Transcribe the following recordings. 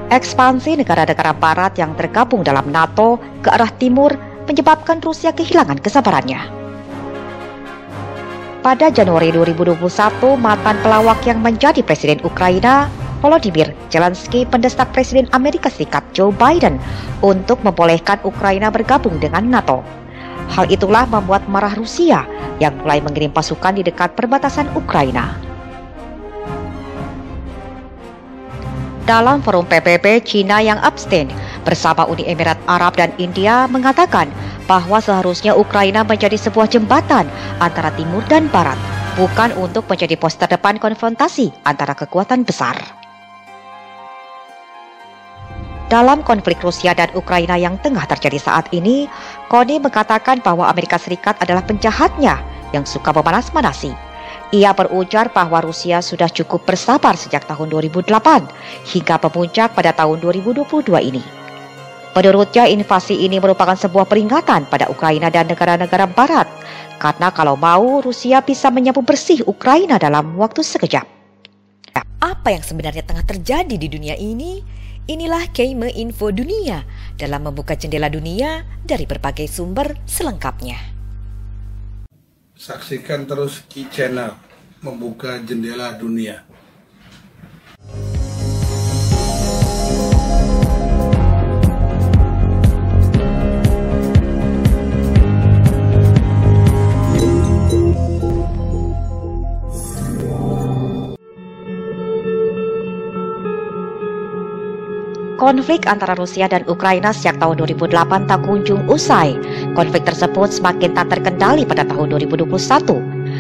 Ekspansi negara-negara barat yang tergabung dalam NATO ke arah timur menyebabkan Rusia kehilangan kesabarannya. Pada Januari 2021, mantan pelawak yang menjadi Presiden Ukraina, Volodymyr Zelensky, mendesak Presiden Amerika Serikat Joe Biden untuk membolehkan Ukraina bergabung dengan NATO. Hal itulah membuat marah Rusia yang mulai mengirim pasukan di dekat perbatasan Ukraina. Dalam forum PBB, China yang abstain bersama Uni Emirat Arab dan India mengatakan bahwa seharusnya Ukraina menjadi sebuah jembatan antara timur dan barat, bukan untuk menjadi pos terdepan konfrontasi antara kekuatan besar. Dalam konflik Rusia dan Ukraina yang tengah terjadi saat ini, Kony mengatakan bahwa Amerika Serikat adalah penjahatnya yang suka memanas-manasi. Ia berujar bahwa Rusia sudah cukup bersabar sejak tahun 2008 hingga pemuncak pada tahun 2022 ini. Menurutnya, invasi ini merupakan sebuah peringatan pada Ukraina dan negara-negara barat, karena kalau mau, Rusia bisa menyapu bersih Ukraina dalam waktu sekejap. Apa yang sebenarnya tengah terjadi di dunia ini? Inilah Keime Info Dunia dalam membuka jendela dunia dari berbagai sumber selengkapnya. Saksikan terus Ki Channel, membuka jendela dunia. Konflik antara Rusia dan Ukraina sejak tahun 2008 tak kunjung usai. Konflik tersebut semakin tak terkendali pada tahun 2021,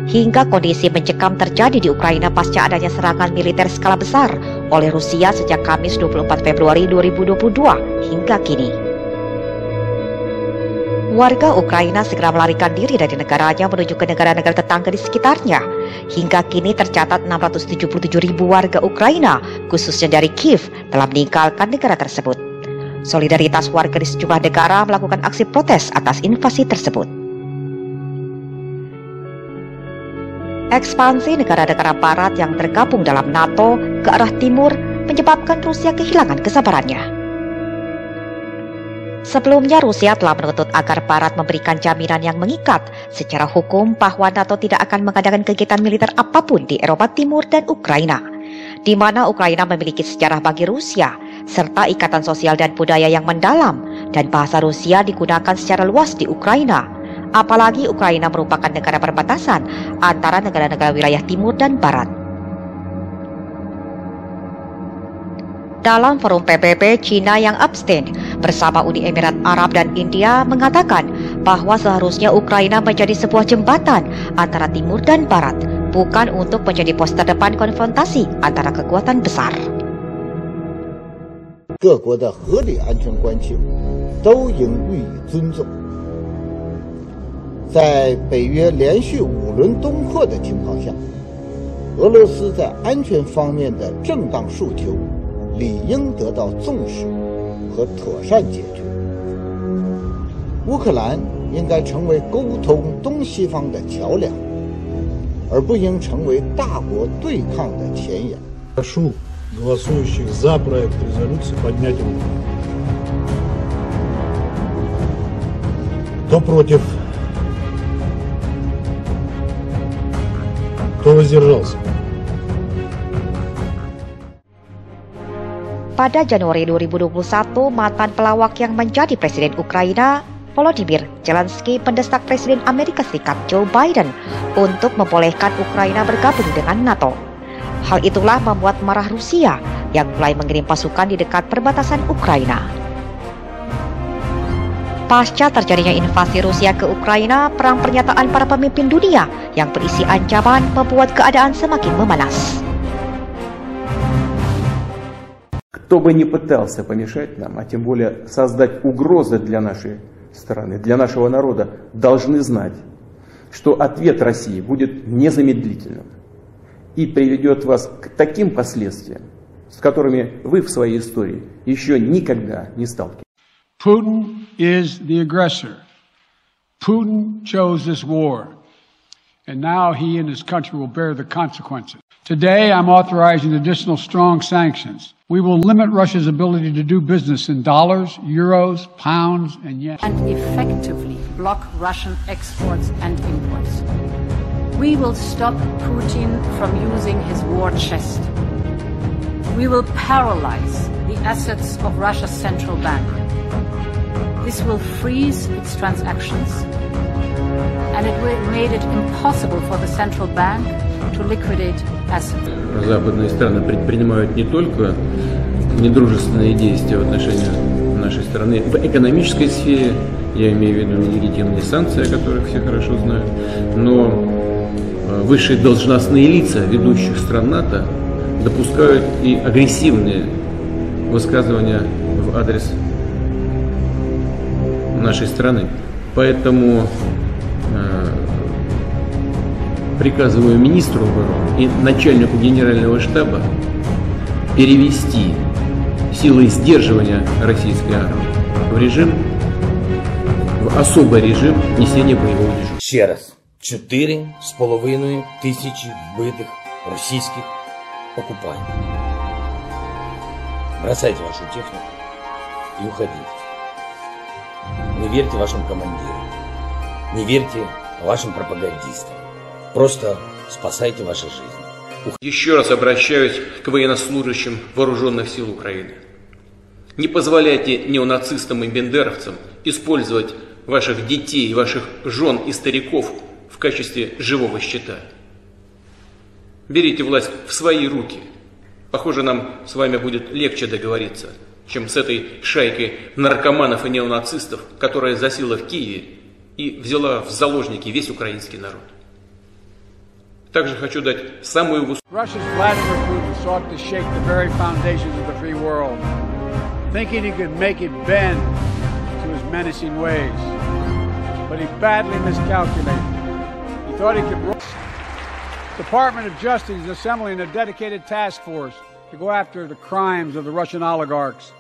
hingga kondisi mencekam terjadi di Ukraina pasca adanya serangan militer skala besar oleh Rusia sejak Kamis 24 Februari 2022 hingga kini. Warga Ukraina segera melarikan diri dari negaranya menuju ke negara-negara tetangga di sekitarnya. Hingga kini tercatat 677.000 warga Ukraina, khususnya dari Kiev, telah meninggalkan negara tersebut. Solidaritas warga di sejumlah negara melakukan aksi protes atas invasi tersebut. Ekspansi negara-negara barat yang tergabung dalam NATO ke arah timur menyebabkan Rusia kehilangan kesabarannya. Sebelumnya, Rusia telah menuntut agar Barat memberikan jaminan yang mengikat secara hukum bahwa NATO tidak akan mengadakan kegiatan militer apapun di Eropa Timur dan Ukraina, di mana Ukraina memiliki sejarah bagi Rusia, serta ikatan sosial dan budaya yang mendalam, dan bahasa Rusia digunakan secara luas di Ukraina. Apalagi Ukraina merupakan negara perbatasan antara negara-negara wilayah timur dan barat. Dalam forum PBB, China yang abstain bersama Uni Emirat Arab dan India mengatakan bahwa seharusnya Ukraina menjadi sebuah jembatan antara timur dan barat, bukan untuk menjadi pos terdepan konfrontasi antara kekuatan besar. 各国的合理安全关切都应予以尊重。在北约连续5轮东扩的情况下，俄罗斯在安全方面的正当诉求理应得到重视和妥善解决。乌克兰应该成为沟通东西方的桥梁，而不应成为大国对抗的前沿。Прошу голосующих за проект резолюции поднять руку. Кто против? Кто воздержался? Pada Januari 2021, mantan pelawak yang menjadi Presiden Ukraina, Volodymyr Zelensky, mendesak Presiden Amerika Serikat Joe Biden untuk membolehkan Ukraina bergabung dengan NATO. Hal itulah membuat marah Rusia yang mulai mengirim pasukan di dekat perbatasan Ukraina. Pasca terjadinya invasi Rusia ke Ukraina, perang pernyataan para pemimpin dunia yang berisi ancaman membuat keadaan semakin memanas. Кто бы ни пытался помешать нам, а тем более создать угрозы для нашей страны, для нашего народа, должны знать, что ответ России будет незамедлительным и приведет вас к таким последствиям, с которыми вы в своей истории еще никогда не сталкивались. Putin is the aggressor. Putin chose this war, and now he and his country will bear the consequences. Today, I'm authorizing additional strong sanctions. We will limit Russia's ability to do business in dollars, euros, pounds, and yen. And effectively block Russian exports and imports. We will stop Putin from using his war chest. We will paralyze the assets of Russia's central bank. This will freeze its transactions, and it made it impossible for the central bank to liquidate assets. Западные страны предпринимают не только недружественные действия в отношении нашей страны в экономической сфере, я имею в виду нелегитимные санкции, о которых все хорошо знают, но высшие должностные лица ведущих стран НАТО допускают и агрессивные высказывания в адрес нашей страны. Поэтому приказываю министру обороны и начальнику генерального штаба перевести силы сдерживания российской армии в особый режим несения боевого дежурства. Ще раз, 4,5 тисячі вбитих російських оккупантов. Бросайте вашу технику и уходите. Не верьте вашим командирам, не верьте вашим пропагандистам. Просто спасайте ваши жизни. Еще раз обращаюсь к военнослужащим вооруженных сил Украины. Не позволяйте неонацистам и бендеровцам использовать ваших детей, ваших жен и стариков в качестве живого щита. Берите власть в свои руки. Похоже, нам с вами будет легче договориться, чем с этой шайкой наркоманов и неонацистов, которая засела в Киеве и взяла в заложники весь украинский народ. Также хочу дать самую высокую... Russia's Vladimir Putin sought to shake the very foundations of the free world, thinking he could make it bend to his menacing ways. But he badly miscalculated. He thought he could... The Department of Justice is assembling a dedicated task force to go after the crimes of the Russian oligarchs.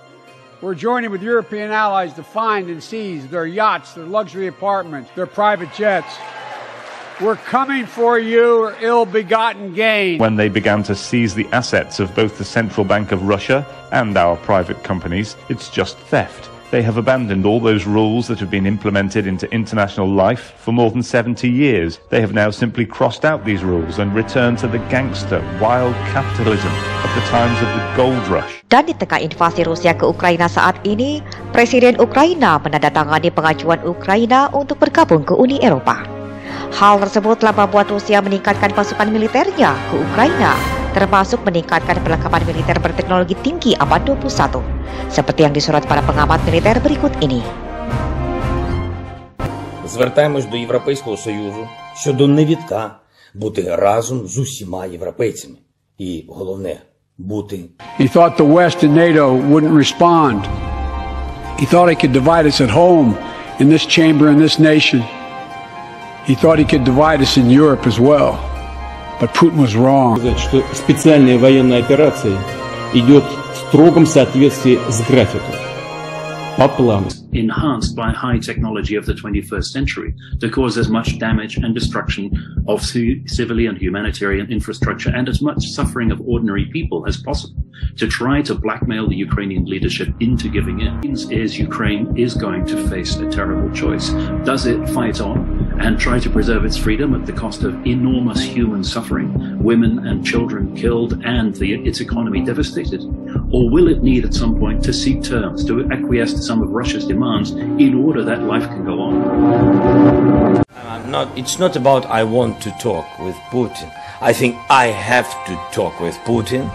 We're joining with European allies to find and seize their yachts, their luxury apartments, their private jets. We're coming for you, ill-begotten gain. When they began to seize the assets of both the Central Bank of Russia and our private companies, it's just theft. They have abandoned all those rules that have been implemented into international life for more than 70 years. They have now simply crossed out these rules and returned to the gangster, wild capitalism of the times of the gold rush. Dan di tengah invasi Rusia ke Ukraina saat ini, Presiden Ukraina menandatangani pengajuan Ukraina untuk bergabung ke Uni Eropa. Hal tersebut telah membuat Rusia meningkatkan pasukan militernya ke Ukraina, termasuk meningkatkan perlengkapan militer berteknologi tinggi abad 21, seperti yang disorot para pengamat militer berikut ini. Звертаємось до Європейського Союзу щодо невідка бути разом з усіма європейцями. І головне – бути. He thought the West and NATO wouldn't respond. He thought he could divide us at home, in this chamber, in this nation. He thought he could divide us in Europe as well. But Putin was wrong. Что специальная военная операция идет в строгом соответствии с графиком, по плану. Enhanced by high technology of the 21st century to cause as much damage and destruction of civilian and humanitarian infrastructure and as much suffering of ordinary people as possible, to try to blackmail the Ukrainian leadership into giving in. Is Ukraine is going to face a terrible choice. Does it fight on and try to preserve its freedom at the cost of enormous human suffering, women and children killed and its economy devastated? Or will it need at some point to seek terms, to acquiesce to some of Russia's demands in order that life can go on? It's not about I want to talk with Putin. I think I have to talk with Putin.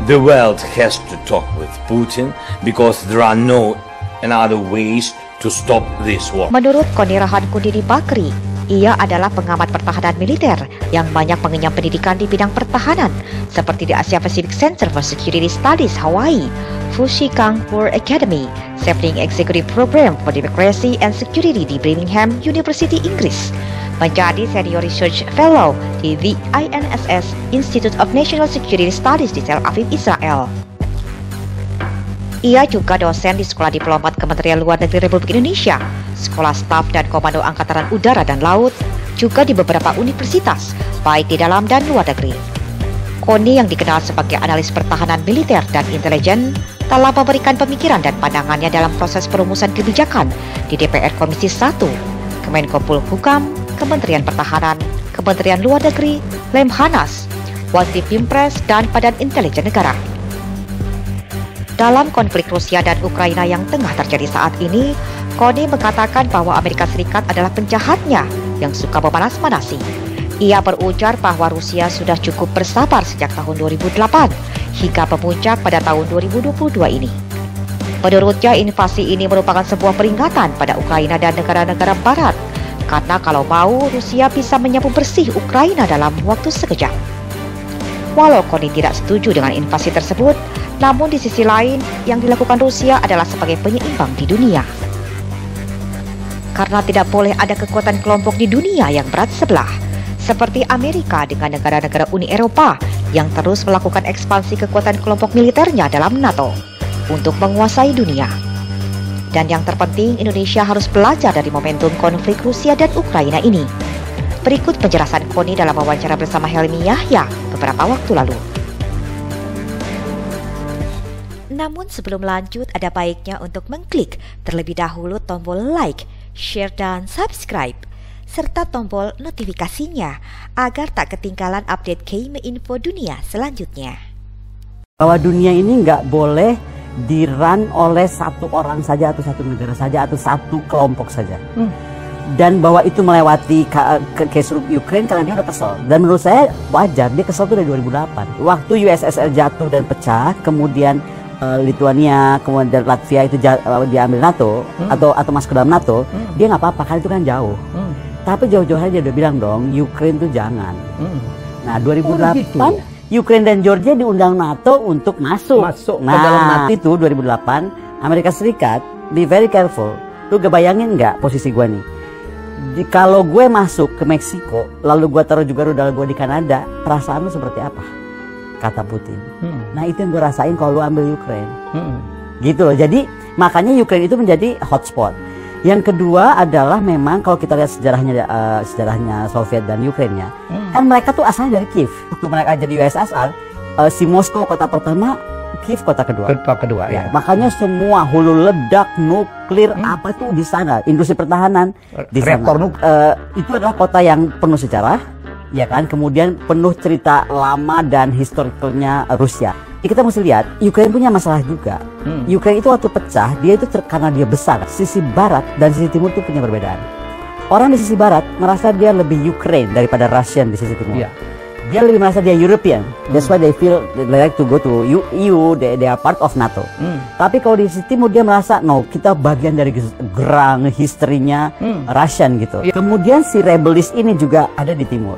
The world has to talk with Putin because there are no other ways to stop this war. Menurut Konirahan Kundini Bakri, ia adalah pengamat pertahanan militer yang banyak mengenyam pendidikan di bidang pertahanan, seperti di Asia Pacific Center for Security Studies Hawaii, Fushikang War Academy, Sapling Executive Program for Democracy and Security di Birmingham University, Inggris, menjadi Senior Research Fellow di the INSS Institute of National Security Studies di Tel Aviv, Israel. Ia juga dosen di Sekolah Diplomat Kementerian Luar Negeri Republik Indonesia, Sekolah Staf dan Komando Angkatan Udara dan Laut, juga di beberapa universitas, baik di dalam dan luar negeri. Koni yang dikenal sebagai analis pertahanan militer dan intelijen telah memberikan pemikiran dan pandangannya dalam proses perumusan kebijakan di DPR Komisi 1, Kemenko Polhukam, Kementerian Pertahanan, Kementerian Luar Negeri, Lemhanas, Wati Pimpres, dan Badan Intelijen Negara. Dalam konflik Rusia dan Ukraina yang tengah terjadi saat ini, Koni mengatakan bahwa Amerika Serikat adalah penjahatnya yang suka memanas-manasi. Ia berujar bahwa Rusia sudah cukup bersabar sejak tahun 2008 hingga pemuncak pada tahun 2022 ini. Menurutnya, invasi ini merupakan sebuah peringatan pada Ukraina dan negara-negara Barat, karena kalau mau, Rusia bisa menyapu bersih Ukraina dalam waktu sekejap. Walau Koni tidak setuju dengan invasi tersebut, namun di sisi lain, yang dilakukan Rusia adalah sebagai penyeimbang di dunia. Karena tidak boleh ada kekuatan kelompok di dunia yang berat sebelah, seperti Amerika dengan negara-negara Uni Eropa yang terus melakukan ekspansi kekuatan kelompok militernya dalam NATO untuk menguasai dunia. Dan yang terpenting, Indonesia harus belajar dari momentum konflik Rusia dan Ukraina ini. Berikut penjelasan Koni dalam wawancara bersama Helmi Yahya beberapa waktu lalu. Namun sebelum lanjut, ada baiknya untuk mengklik terlebih dahulu tombol like, share, dan subscribe, serta tombol notifikasinya agar tak ketinggalan update KM Info Dunia selanjutnya. Bahwa dunia ini nggak boleh di-run oleh satu orang saja atau satu negara saja atau satu kelompok saja. Dan bahwa itu melewati case Ukraine karena dia udah kesel. Dan menurut saya wajar, dia kesel tuh dari 2008. Waktu USSR jatuh dan pecah, kemudian Lithuania, kemudian Latvia itu diambil NATO atau masuk ke dalam NATO, dia nggak apa-apa karena itu kan jauh. Tapi jauh-jauh aja dia udah bilang dong, Ukraine tuh jangan. Nah 2008 Ukraine dan Georgia diundang NATO untuk masuk ke dalam NATO itu 2008. Amerika Serikat, be very careful. Lu bayangin nggak posisi gue nih? Kalau gue masuk ke Meksiko, lalu gue taruh juga rudal gue di Kanada, perasaan lu seperti apa? Kata Putin. Nah itu yang gue rasain kalau lu ambil Ukraine. Gitu loh. Jadi makanya Ukraine itu menjadi hotspot. Yang kedua adalah memang kalau kita lihat sejarahnya Soviet dan Ukraina, kan mereka tuh asalnya dari Kiev. Waktu mereka jadi USSR, si Moskow kota pertama, Kiev kota kedua. Ya. Makanya semua hulu ledak, nuklir, apa tuh di sana. Industri pertahanan di sana. Itu adalah kota yang penuh sejarah, ya kan. Kemudian penuh cerita lama dan historicalnya Rusia. Kita mesti lihat, Ukraine punya masalah juga. Ukraine itu waktu pecah, dia itu karena dia besar. Sisi barat dan sisi timur itu punya perbedaan. Orang di sisi barat merasa dia lebih Ukraine daripada Russian di sisi timur. Dia lebih merasa dia European. That's why they feel they like to go to EU, they are part of NATO. Tapi kalau di sisi timur dia merasa, no, kita bagian dari gerang historinya Russian gitu. Kemudian si rebelis ini juga ada di timur.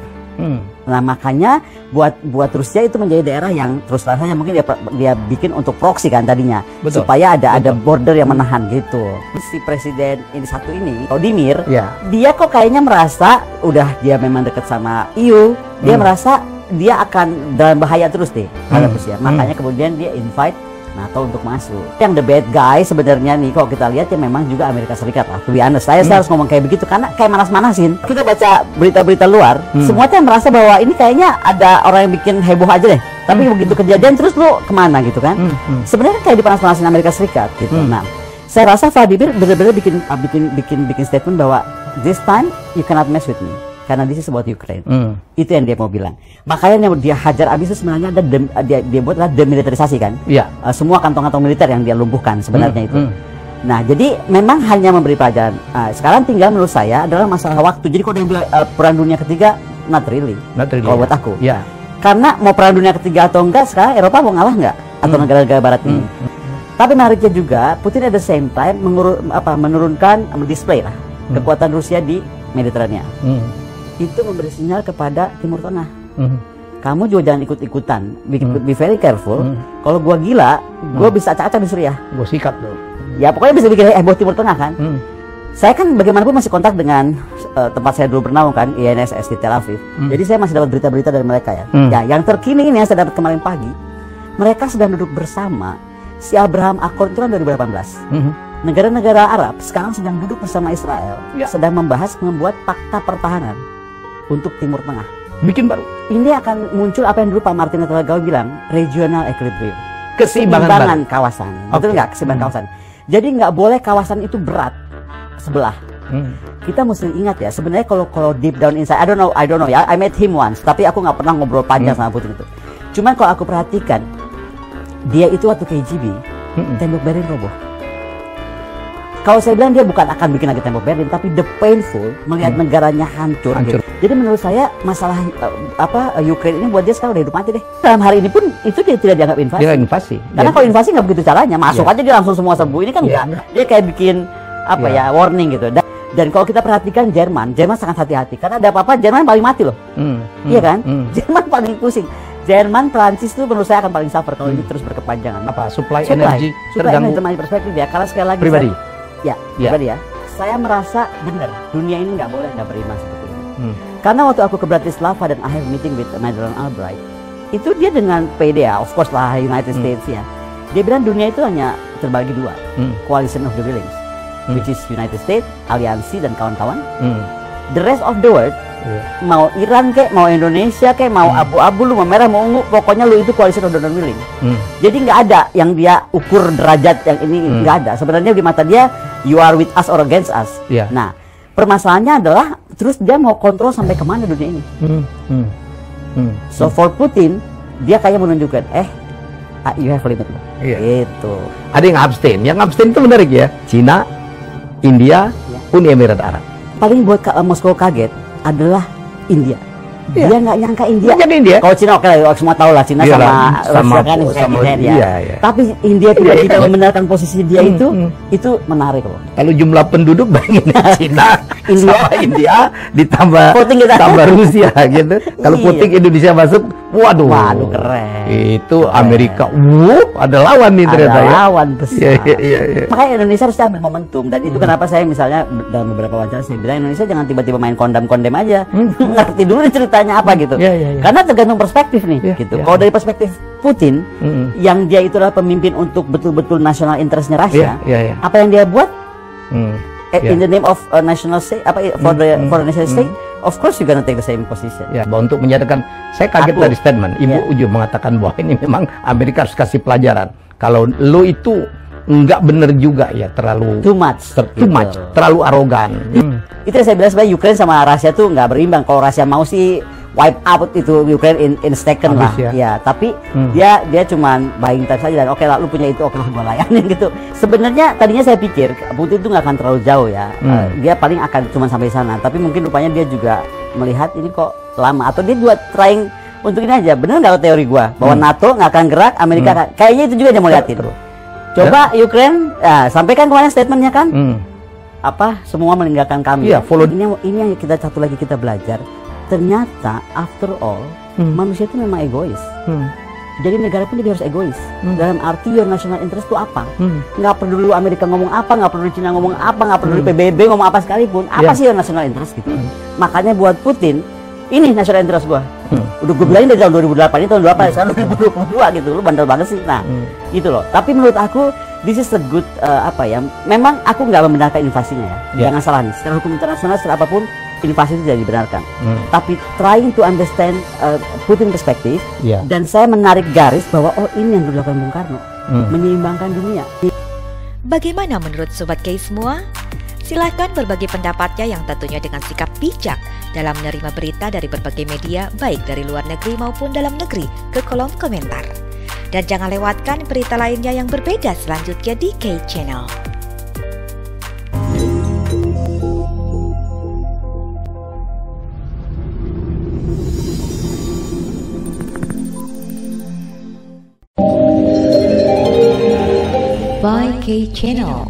Nah makanya buat Rusia itu menjadi daerah yang terus terang mungkin dia bikin untuk proxy kan tadinya. Supaya ada border yang menahan gitu. Si presiden ini satu ini Vladimir, dia kok kayaknya merasa udah dia memang dekat sama EU, dia merasa dia akan dalam bahaya terus deh terhadap Rusia. Makanya kemudian dia invite NATO untuk masuk. Yang the bad guy sebenarnya nih kalau kita lihat ya memang juga Amerika Serikat lah. To be honest, saya harus ngomong kayak begitu karena kayak manas-manasin. Kita baca berita-berita luar, semuanya merasa bahwa ini kayaknya ada orang yang bikin heboh aja deh. Tapi begitu kejadian terus lu kemana gitu kan? Sebenarnya kayak dipanas-manasin Amerika Serikat gitu. Nah, saya rasa Vladimir benar-benar bikin statement bahwa this time you cannot mess with me. Karena this is about Ukraine. Itu yang dia mau bilang. Makanya dia hajar abis itu sebenarnya ada dia buat adalah demilitarisasi kan. Semua kantong-kantong militer yang dia lumpuhkan sebenarnya itu. Nah jadi memang hanya memberi pelajaran. Sekarang tinggal menurut saya adalah masalah waktu. Jadi kalau dia bilang perang dunia ketiga, not really kalau buat aku. Karena mau perang dunia ketiga atau enggak, sekarang Eropa mau ngalah enggak? Atau negara-negara barat ini. Tapi menariknya juga, Putin at the same time menurunkan display lah kekuatan Rusia di Mediterania. Itu memberi sinyal kepada Timur Tengah. Kamu juga jangan ikut-ikutan. Be very careful. Kalau gua gila, gua bisa acak-acak di Suriah. Gua sikat loh. Ya pokoknya bisa bikin heboh Timur Tengah kan. Saya kan bagaimanapun masih kontak dengan tempat saya dulu bernaung kan, INSS di Tel Aviv. Jadi saya masih dapat berita-berita dari mereka ya. Ya yang terkini ini yang saya dapat kemarin pagi, mereka sedang duduk bersama. Si Abraham Accord itu kan 2018. Negara-negara Arab sekarang sedang duduk bersama Israel, sedang membahas membuat fakta pertahanan untuk Timur Tengah. bikin baru. Ini akan muncul apa yang dulu Pak Martin Natalegawa bilang, regional equilibrium. Keseimbangan kawasan. Betul nggak? Keseimbangan kawasan. Jadi nggak boleh kawasan itu berat sebelah. Kita mesti ingat ya, sebenarnya kalau deep down inside, I don't know ya, I met him once, tapi aku nggak pernah ngobrol panjang sama Putin itu. Cuman kalau aku perhatikan, dia itu waktu KGB, tembok Berlin roboh. Kalau saya bilang dia bukan akan bikin lagi tembok Berlin, tapi the painful melihat negaranya hancur. Jadi menurut saya masalah Ukraine ini buat dia sekarang udah hidup mati deh. Dalam hari ini pun itu dia tidak dianggap invasi. Dia invasi. Karena kalau invasi nggak begitu caranya, masuk aja dia langsung semua serbu. Ini kan enggak. Dia kayak bikin warning gitu. Dan kalau kita perhatikan Jerman sangat hati-hati karena ada apa-apa Jerman paling mati loh. Iya kan? Jerman paling pusing. Jerman, Prancis itu menurut saya akan paling suffer kalau ini terus berkepanjangan. Supply energi terganggu. Supply perspektif ya. Karena sekali lagi pribadi. Pribadi ya. Saya merasa benar dunia ini nggak boleh beriman seperti ini. Karena waktu aku ke Bratislava dan I have meeting with Madeleine Albright, itu dia dengan PD ya, of course lah United States ya. Dia bilang dunia itu hanya terbagi dua, coalition of the willings, which is United States, aliansi dan kawan-kawan. The rest of the world, mau Iran kek, mau Indonesia kek, mau abu-abu, lu mau merah, mau ungu, pokoknya lu itu coalition of the non-willing. Jadi nggak ada yang dia ukur derajat yang ini, nggak ada. Sebenarnya di mata dia, you are with us or against us. Nah, permasalahannya adalah terus dia mau kontrol sampai kemana dunia ini. So for Putin, dia kayak menunjukkan, you have limit. Gitu. Ada yang abstain. Yang abstain itu menarik ya. Cina, India, Uni Emirat Arab. Paling buat Moskow kaget adalah India. Dia nggak nyangka India. Kalau Cina oke lah, semua tahu lah Cina sama ya. Tapi India tiba-tiba membenarkan posisi dia itu menarik loh. Kalau jumlah penduduk bayangin Cina, India ditambah Rusia gitu. Kalau Putin Indonesia masuk, waduh keren. Itu Amerika, ada lawan nih ternyata ya. Lawan besar. Makanya Indonesia harus ambil momentum dan itu kenapa saya misalnya dalam beberapa wawancara saya bilang Indonesia jangan tiba-tiba main kondem-kondem aja. Ngerti dulu ceritanya apa gitu. Karena tergantung perspektif nih gitu. Kalau dari perspektif Putin yang dia itu adalah pemimpin untuk betul-betul national interestnya Rusia, apa yang dia buat in the name of national state for the national state, of course you're gonna take the same position. Untuk menyatakan, saya kaget dari statement Ibu Uju mengatakan bahwa ini memang Amerika harus kasih pelajaran. Kalau lo itu nggak bener juga ya, terlalu too much, terlalu arogan. Itu yang saya bilang sebenarnya Ukraine sama Rusia tuh nggak berimbang. Kalau Rusia mau sih wipe out itu Ukraine in second lah, tapi dia cuman buying time saja dan oke lah, lu punya itu, oke lu gua layanin gitu. Sebenarnya tadinya saya pikir Putin itu nggak akan terlalu jauh ya, dia paling akan cuma sampai sana. Tapi mungkin rupanya dia juga melihat ini kok lama, atau dia juga trying untuk ini aja. Bener nggak teori gua bahwa NATO nggak akan gerak, Amerika kayaknya itu juga dia mau liatin. Coba Ukraine, sampaikan kemarin statementnya kan, semua meninggalkan kami. Ini yang satu lagi kita belajar. Ternyata after all manusia itu memang egois. Jadi negara pun dia harus egois. Dalam arti your national interest itu apa? Nggak perlu Amerika ngomong apa, nggak perlu Cina ngomong apa, nggak perlu PBB ngomong apa sekalipun. Apa sih your national interest gitu? Makanya buat Putin, ini national interest gua. Udah gue bilangin dari tahun 2008, ini tahun 2008, sekarang 2022 gitu. Lu bandel banget sih. Nah, gitu loh. Tapi menurut aku this is a good memang aku nggak membenarkan invasinya ya. Jangan salah nih. Secara hukum internasional, secara apapun invasi itu tidak dibenarkan. Tapi trying to understand Putin perspektif dan saya menarik garis bahwa ini yang dilakukan Bung Karno, menyeimbangkan dunia. Bagaimana menurut Sobat K semua? Silahkan berbagi pendapatnya yang tentunya dengan sikap bijak dalam menerima berita dari berbagai media baik dari luar negeri maupun dalam negeri ke kolom komentar. Dan jangan lewatkan berita lainnya yang berbeda selanjutnya di K Channel. By K Channel.